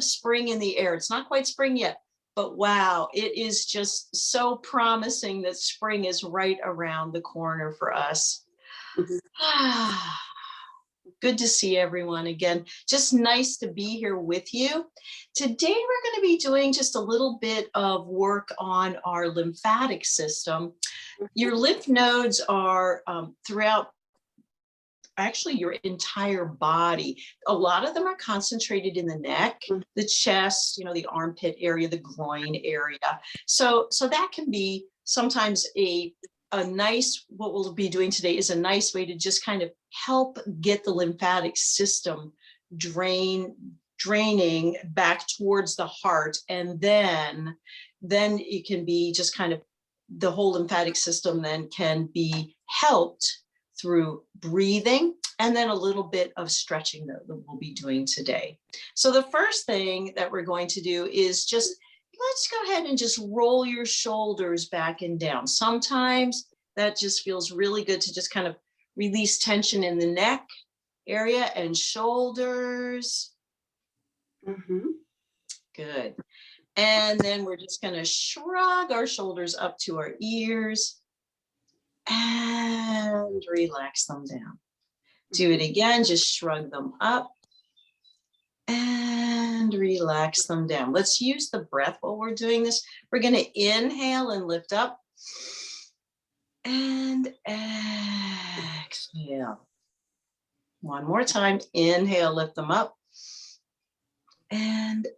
spring in the air. It's not quite spring yet, but wow, it is just so promising that spring is right around the corner for us. Mhm. Good to see everyone again. Just nice to be here with you. Today, we're going to be doing just a little bit of work on our lymphatic system. Your lymph nodes are throughout actually your entire body. A lot of them are concentrated in the neck, the chest, the armpit area, the groin area. So that can be sometimes a nice, what we'll be doing today is a nice way to just kind of help get the lymphatic system draining back towards the heart. And then it can be just kind of the whole lymphatic system then can be helped through breathing and then a little bit of stretching that we'll be doing today. So the first thing that we're going to do is just, let's go ahead and just roll your shoulders back and down. Sometimes that just feels really good to just kind of release tension in the neck area and shoulders. Mm-hmm. Good. And then we're just going to shrug our shoulders up to our ears and relax them down. Do it again, just shrug them up and relax them down. Let's use the breath while we're doing this. We're going to inhale and lift up and exhale. One more time, inhale, lift them up and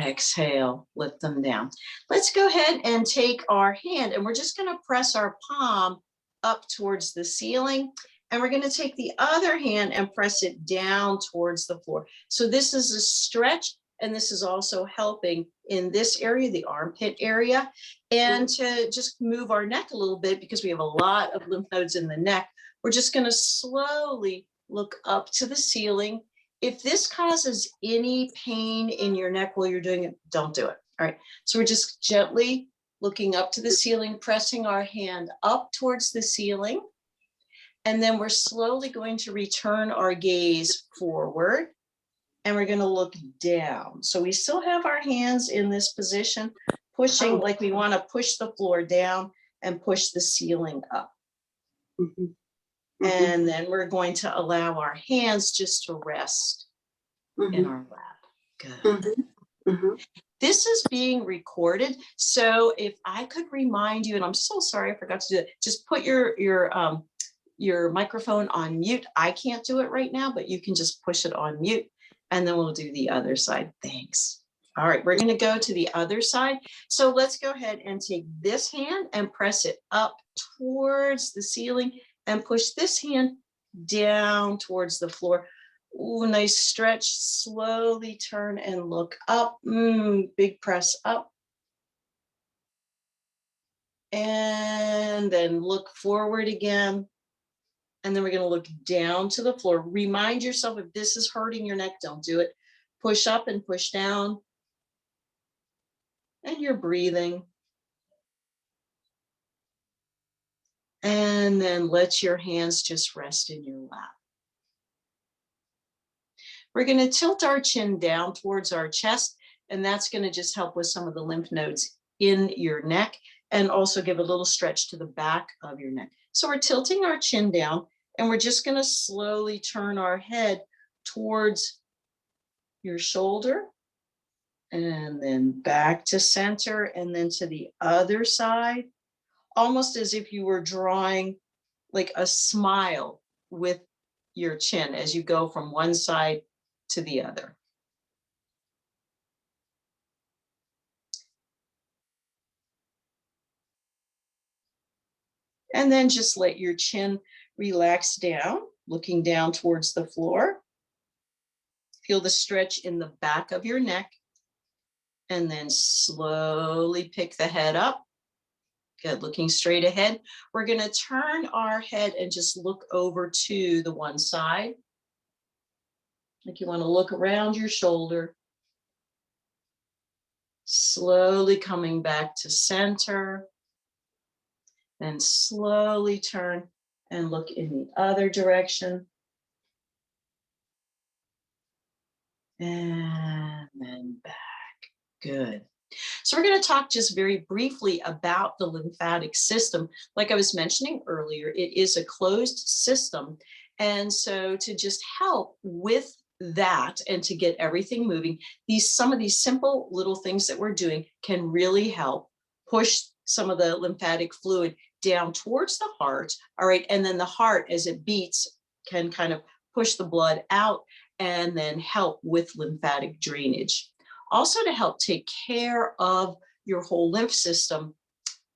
exhale, lift them down. Let's go ahead and take our hand and we're just going to press our palm up towards the ceiling. And we're going to take the other hand and press it down towards the floor. So this is a stretch, and this is also helping in this area, the armpit area, and to just move our neck a little bit because we have a lot of lymph nodes in the neck. We're just going to slowly look up to the ceiling. If this causes any pain in your neck while you're doing it, don't do it. All right. So we're just gently looking up to the ceiling, pressing our hand up towards the ceiling. And then we're slowly going to return our gaze forward and we're going to look down. So we still have our hands in this position, pushing like we want to push the floor down and push the ceiling up. Mm-hmm. And then we're going to allow our hands just to rest in our lap. Good. Mm-hmm. This is being recorded. So if I could remind you, and I'm so sorry I forgot to do it, just put your microphone on mute. I can't do it right now, but you can just push it on mute and then we'll do the other side. Thanks. All right, we're going to go to the other side. So let's go ahead and take this hand and press it up towards the ceiling and push this hand down towards the floor. Ooh, nice stretch. Slowly turn and look up. Big press up. And then look forward again. And then we're going to look down to the floor. Remind yourself if this is hurting your neck, don't do it. Push up and push down. And you're breathing. And then let your hands just rest in your lap. We're going to tilt our chin down towards our chest, and that's going to just help with some of the lymph nodes in your neck and also give a little stretch to the back of your neck. So we're tilting our chin down, and we're just going to slowly turn our head towards your shoulder and then back to center and then to the other side, almost as if you were drawing like a smile with your chin as you go from one side to the other. And then just let your chin relax down, looking down towards the floor. Feel the stretch in the back of your neck. And then slowly pick the head up. Good, looking straight ahead. We're going to turn our head and just look over to the one side. Like you want to look around your shoulder. Slowly coming back to center. Then slowly turn and look in the other direction. and then back. Good. So we're going to talk just very briefly about the lymphatic system. Like I was mentioning earlier, it is a closed system. And so to just help with that and to get everything moving, some of these simple little things that we're doing can really help push some of the lymphatic fluid down towards the heart. All right. And then the heart, as it beats, can kind of push the blood out and then help with lymphatic drainage. Also, to help take care of your whole lymph system,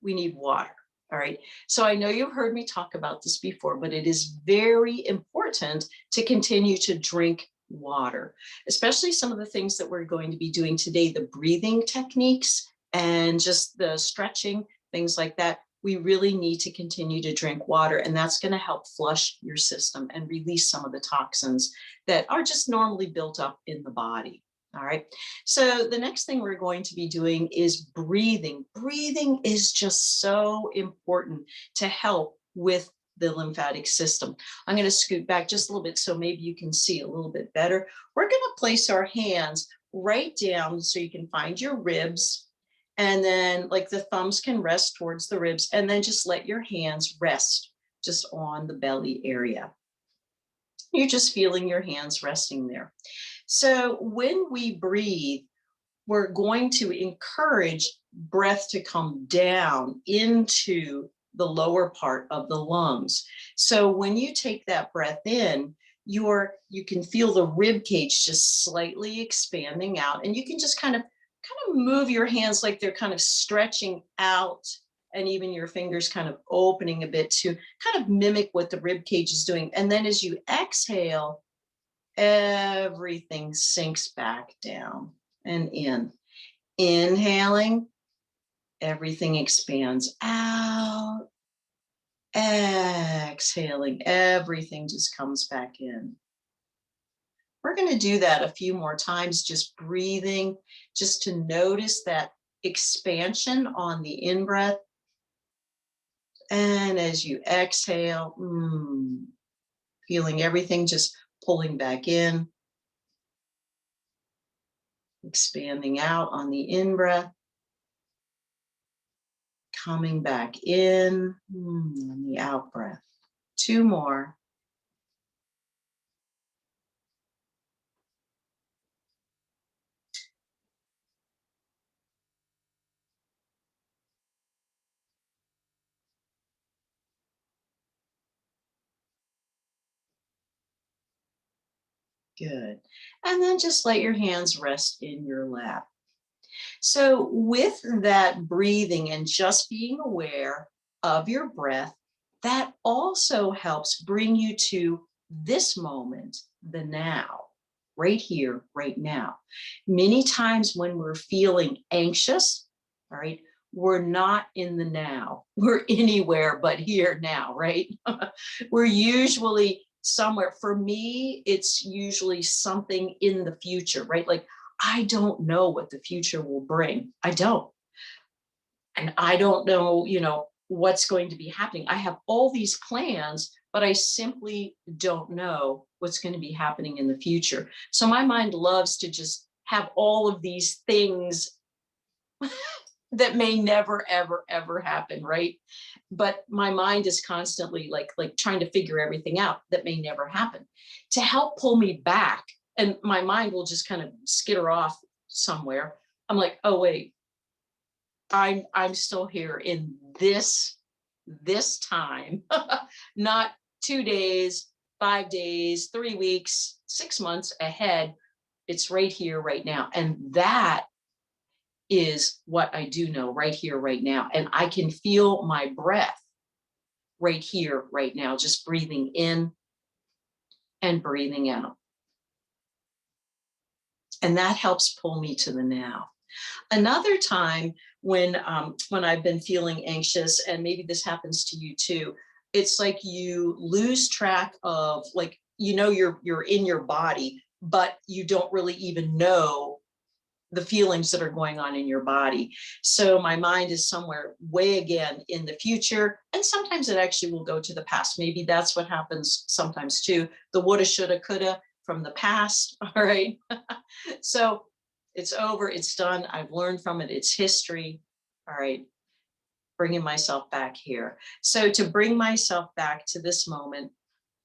we need water. All right. So I know you've heard me talk about this before, but it is very important to continue to drink water, especially some of the things that we're going to be doing today, the breathing techniques and just the stretching, things like that. We really need to continue to drink water, and that's going to help flush your system and release some of the toxins that are just normally built up in the body. All right. So the next thing we're going to be doing is breathing. Breathing is just so important to help with the lymphatic system. I'm going to scoot back just a little bit so maybe you can see a little bit better. We're going to place our hands right down so you can find your ribs. And then like the thumbs can rest towards the ribs, and then just let your hands rest just on the belly area. You're just feeling your hands resting there. So when we breathe, we're going to encourage breath to come down into the lower part of the lungs. So when you take that breath in, you can feel the rib cage just slightly expanding out, and you can just kind of move your hands like they're kind of stretching out, and even your fingers kind of opening a bit to kind of mimic what the rib cage is doing. And then as you exhale, everything sinks back down and in. Inhaling, everything expands out. Exhaling, everything just comes back in. We're going to do that a few more times, just breathing, just to notice that expansion on the in-breath. And as you exhale, feeling everything just pulling back in, expanding out on the in-breath, coming back in on the out-breath. Two more. Good. And then just let your hands rest in your lap. So with that breathing and just being aware of your breath, that also helps bring you to this moment, the now, right here, right now. Many times when we're feeling anxious, all right, we're not in the now. We're anywhere but here now, right? We're usually somewhere. For me, it's usually something in the future, right? Like, I don't know what the future will bring. I don't. And I don't know, what's going to be happening. I have all these plans, but I simply don't know what's going to be happening in the future. So my mind loves to just have all of these things that may never, ever, ever happen, right? But my mind is constantly like trying to figure everything out that may never happen. To help pull me back, and my mind will just kind of skitter off somewhere. I'm like, oh wait, I'm still here in this time, not 2 days, 5 days, 3 weeks, 6 months ahead. It's right here, right now. And that is what I do know, right here, right now. And I can feel my breath right here, right now, just breathing in and breathing out. And that helps pull me to the now. Another time when I've been feeling anxious, and maybe this happens to you too, it's like you lose track of, like, you're in your body, but you don't really even know the feelings that are going on in your body. So my mind is somewhere way again in the future, and sometimes it actually will go to the past. Maybe that's what happens sometimes too. The woulda, shoulda, coulda. from the past. All right. So it's over. It's done. I've learned from it. It's history. All right. Bringing myself back here. So to bring myself back to this moment,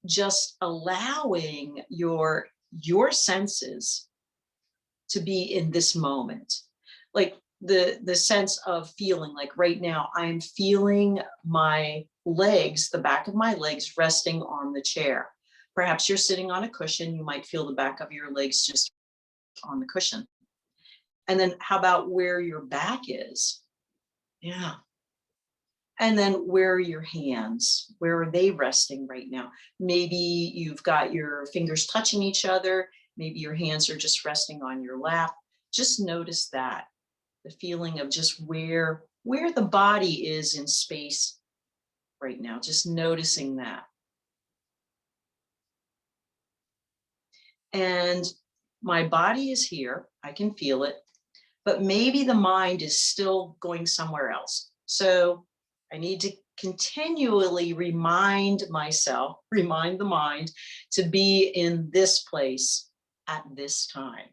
just allowing your senses to be in this moment, like the sense of feeling, like right now I'm feeling my legs, the back of my legs resting on the chair. Perhaps you're sitting on a cushion, you might feel the back of your legs just on the cushion. And then how about where your back is? Yeah. And then where are your hands? Where are they resting right now? Maybe you've got your fingers touching each other. Maybe your hands are just resting on your lap. Just notice that, the feeling of just where the body is in space right now, just noticing that. And my body is here, I can feel it, but maybe the mind is still going somewhere else. So I need to continually remind myself, remind the mind to be in this place at this time.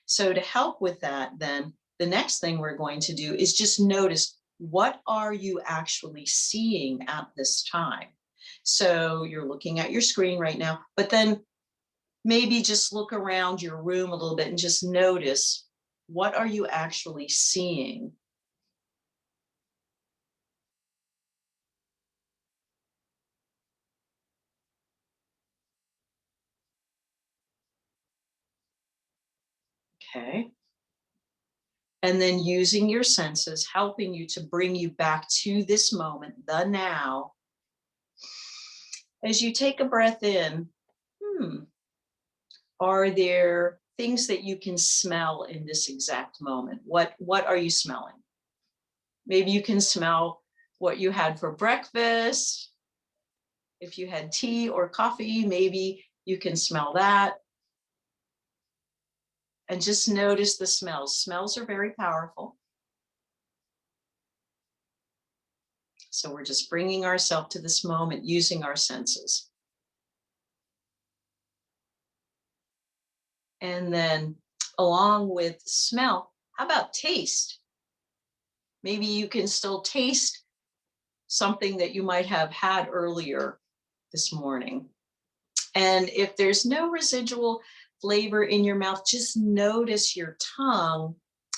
So to help with that, then the next thing we're going to do is just notice, what are you actually seeing at this time? So you're looking at your screen right now, but then maybe just look around your room a little bit and just notice, what are you actually seeing? Okay. And then using your senses, helping you to bring you back to this moment, the now. As you take a breath in, are there things that you can smell in this exact moment? What are you smelling? Maybe you can smell what you had for breakfast. If you had tea or coffee, maybe you can smell that. And just notice the smells. Smells are very powerful. So we're just bringing ourselves to this moment using our senses. And then along with smell, how about taste? Maybe you can still taste something that you might have had earlier this morning. And if there's no residual flavor in your mouth, just notice your tongue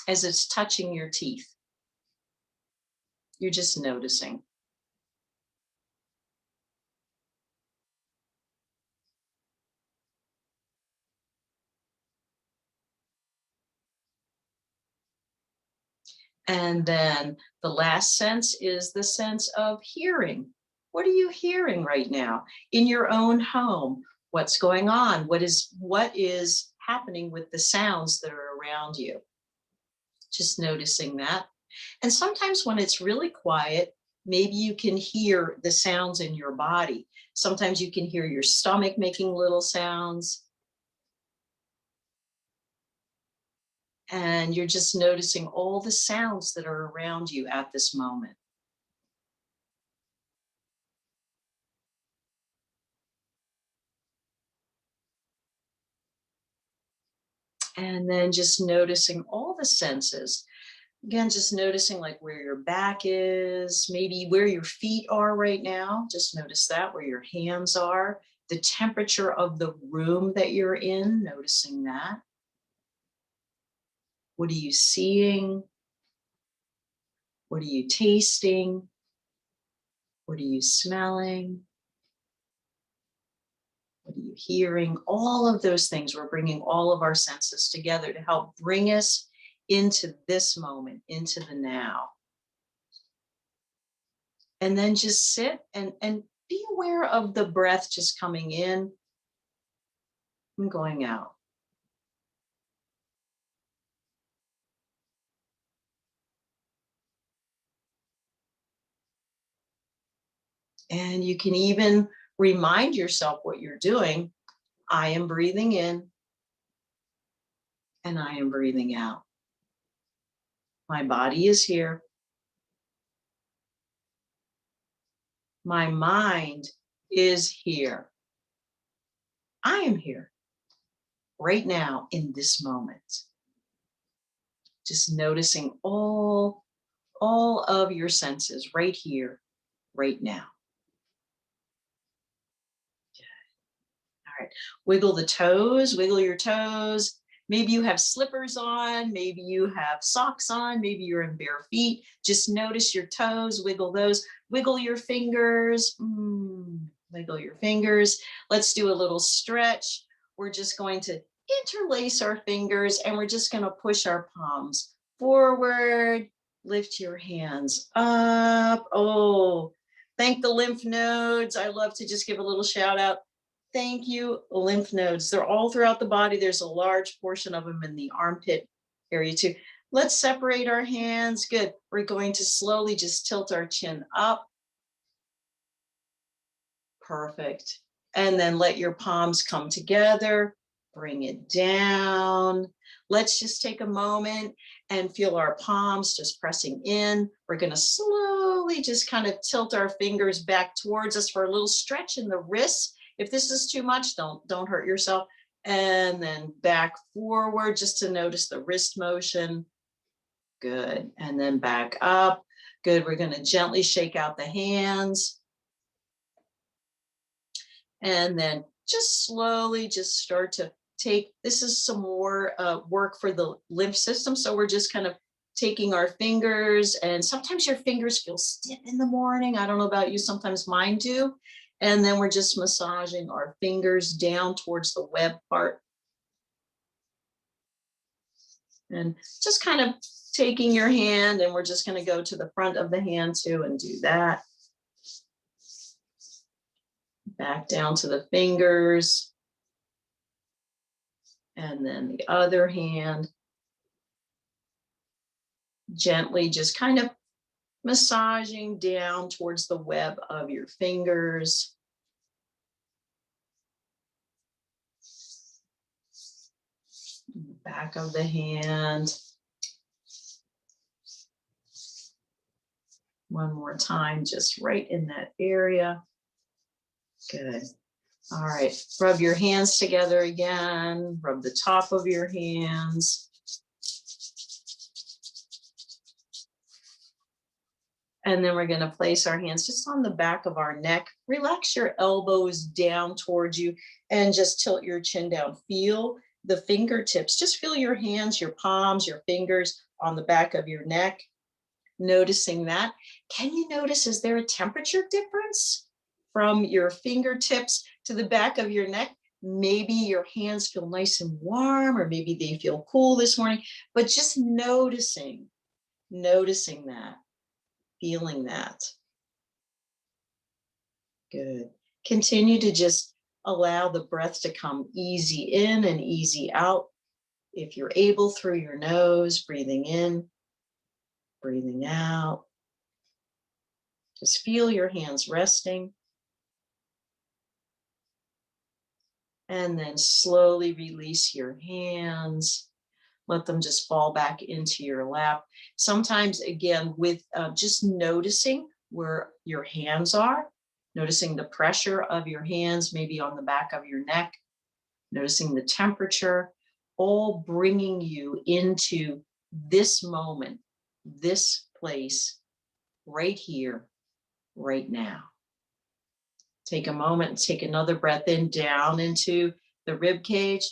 as it's touching your teeth. You're just noticing. And then the last sense is the sense of hearing. What are you hearing right now in your own home? What's going on? What is happening with the sounds that are around you? Just noticing that. And sometimes when it's really quiet, maybe you can hear the sounds in your body. Sometimes you can hear your stomach making little sounds. And you're just noticing all the sounds that are around you at this moment. And then just noticing all the senses. Again, just noticing like where your back is, maybe where your feet are right now. Just notice that, where your hands are, the temperature of the room that you're in, noticing that. What are you seeing? What are you tasting? What are you smelling? What are you hearing? All of those things, we're bringing all of our senses together to help bring us into this moment, into the now. And then just sit and be aware of the breath just coming in and going out. And you can even remind yourself what you're doing. I am breathing in and I am breathing out. My body is here. My mind is here. I am here. right now in this moment. Just noticing all of your senses right here, right now. All right, wiggle the toes, wiggle your toes. Maybe you have slippers on, maybe you have socks on, maybe you're in bare feet. Just notice your toes, wiggle those, wiggle your fingers, wiggle your fingers. Let's do a little stretch. We're just going to interlace our fingers and we're just going to push our palms forward. Lift your hands up. Oh, thank the lymph nodes. I love to just give a little shout out. Thank you, lymph nodes. They're all throughout the body. There's a large portion of them in the armpit area too. Let's separate our hands. Good. We're going to slowly just tilt our chin up. Perfect. And then let your palms come together. Bring it down. Let's just take a moment and feel our palms just pressing in. We're going to slowly just kind of tilt our fingers back towards us for a little stretch in the wrists. If this is too much, don't hurt yourself. And then back forward just to notice the wrist motion. Good. And then back up. Good. We're going to gently shake out the hands. And then just slowly just start to take, this is some more work for the lymph system. So we're just kind of taking our fingers, and sometimes your fingers feel stiff in the morning. I don't know about you, sometimes mine do. And then we're just massaging our fingers down towards the web part. And just kind of taking your hand, and we're just going to go to the front of the hand too and do that. Back down to the fingers. And then the other hand. Gently just kind of massaging down towards the web of your fingers. Back of the hand. One more time, just right in that area. Good. All right, rub your hands together again. Rub the top of your hands. And then we're going to place our hands just on the back of our neck. Relax your elbows down towards you and just tilt your chin down. Feel the fingertips. Just feel your hands, your palms, your fingers on the back of your neck. Noticing that. Can you notice, is there a temperature difference from your fingertips to the back of your neck? Maybe your hands feel nice and warm, or maybe they feel cool this morning, but just noticing that. Feeling that. Good. Continue to just allow the breath to come easy in and easy out. If you're able, through your nose, breathing in, breathing out. Just feel your hands resting. And then slowly release your hands. Let them just fall back into your lap. Sometimes, again, with just noticing where your hands are, noticing the pressure of your hands, maybe on the back of your neck, noticing the temperature, all bringing you into this moment, this place, right here, right now. Take a moment and take another breath in, down into the rib cage.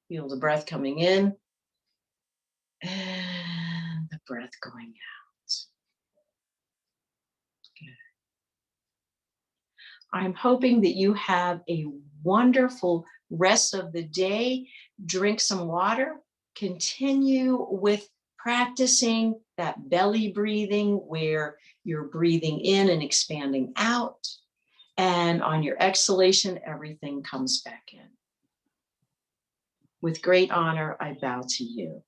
Feel the breath coming in and the breath going out. Good. I'm hoping that you have a wonderful rest of the day. Drink some water. Continue with practicing that belly breathing where you're breathing in and expanding out. And on your exhalation, everything comes back in. With great honor, I bow to you.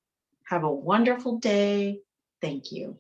Have a wonderful day. Thank you.